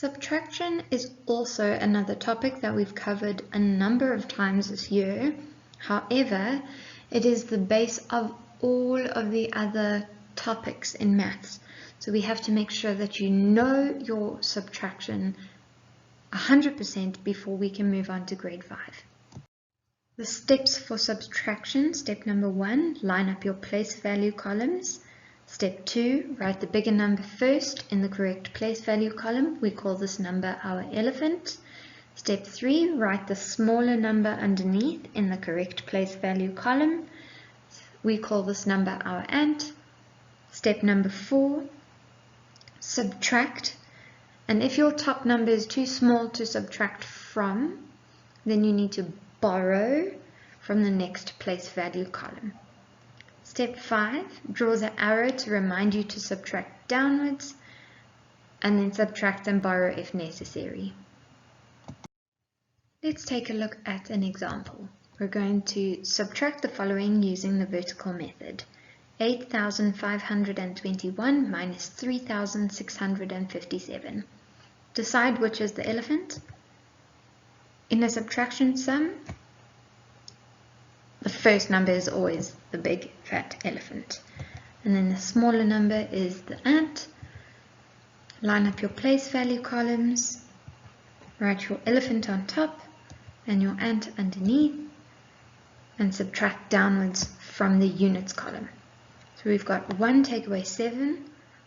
Subtraction is also another topic that we've covered a number of times this year. However, it is the base of all of the other topics in maths. So we have to make sure that you know your subtraction 100% before we can move on to grade 5. The steps for subtraction: step number 1, line up your place value columns. Step 2, write the bigger number first in the correct place value column. We call this number our elephant. Step 3, write the smaller number underneath in the correct place value column. We call this number our ant. Step number 4, subtract. And if your top number is too small to subtract from, then you need to borrow from the next place value column. Step 5, draw the arrow to remind you to subtract downwards, and then subtract and borrow if necessary. Let's take a look at an example. We're going to subtract the following using the vertical method. 8,521 minus 3,657. Decide which is the elephant. In a subtraction sum, the first number is always the big fat elephant, and then the smaller number is the ant. Line up your place value columns, write your elephant on top and your ant underneath, and subtract downwards from the units column. So we've got 1 take away 7.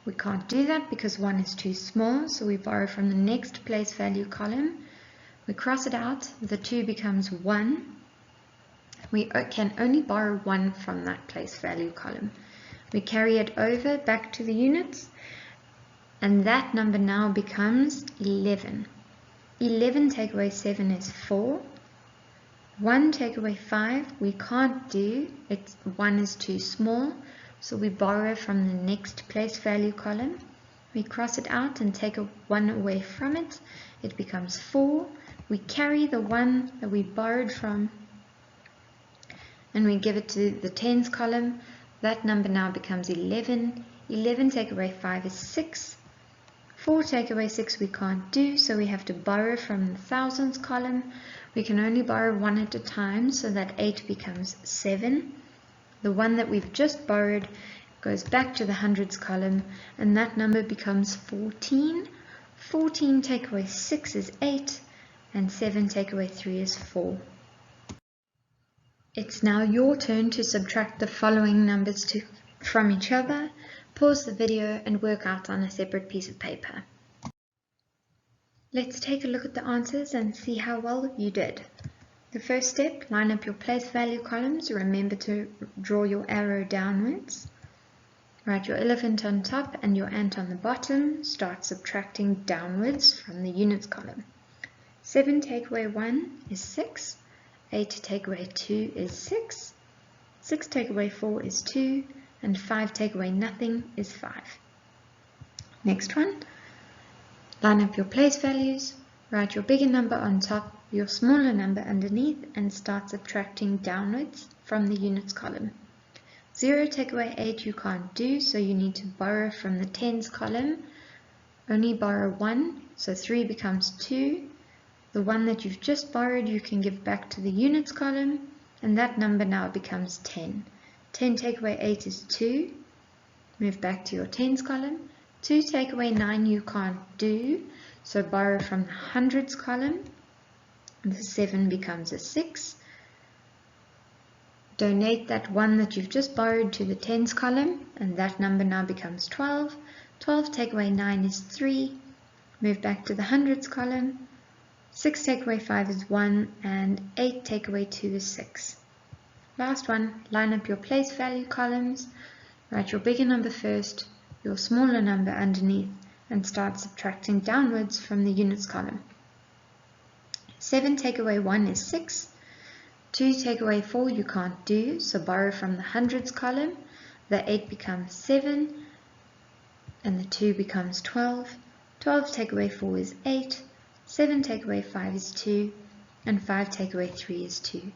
We can't do that because 1 is too small, so we borrow from the next place value column. We cross it out, the 2 becomes 1. We can only borrow 1 from that place value column. We carry it over back to the units, and that number now becomes 11. 11 take away 7 is 4. 1 take away 5 we can't do, 1 is too small, so we borrow from the next place value column. We cross it out and take a 1 away from it. It becomes 4. We carry the 1 that we borrowed from and we give it to the tens column. That number now becomes 11. 11 take away 5 is 6. 4 take away 6 we can't do, so we have to borrow from the thousands column. We can only borrow 1 at a time, so that 8 becomes 7. The 1 that we've just borrowed goes back to the hundreds column, and that number becomes 14. 14 take away 6 is 8, and 7 take away 3 is 4. It's now your turn to subtract the following numbers from each other. Pause the video and work out on a separate piece of paper. Let's take a look at the answers and see how well you did. The first step, line up your place value columns. Remember to draw your arrow downwards. Write your elephant on top and your ant on the bottom. Start subtracting downwards from the units column. 7 take away 1 is 6. 8 take away 2 is 6. 6 take away 4 is 2. And 5 take away nothing is 5. Next one, line up your place values, write your bigger number on top, your smaller number underneath, and start subtracting downwards from the units column. 0 take away 8 you can't do, so you need to borrow from the tens column. Only borrow 1, so 3 becomes 2. The 1 that you've just borrowed you can give back to the units column, and that number now becomes 10. 10 take away 8 is 2. Move back to your tens column. 2 take away 9 you can't do, so borrow from the hundreds column. The 7 becomes a 6. Donate that 1 that you've just borrowed to the tens column, and that number now becomes 12. 12 take away 9 is 3. Move back to the hundreds column. 6 take away 5 is 1, and 8 take away 2 is 6. Last one, line up your place value columns, write your bigger number first, your smaller number underneath, and start subtracting downwards from the units column. 7 take away 1 is 6. 2 take away 4 you can't do, so borrow from the hundreds column. The 8 becomes 7, and the 2 becomes 12. 12 take away 4 is 8. 7 take away 5 is 2, and 5 take away 3 is 2.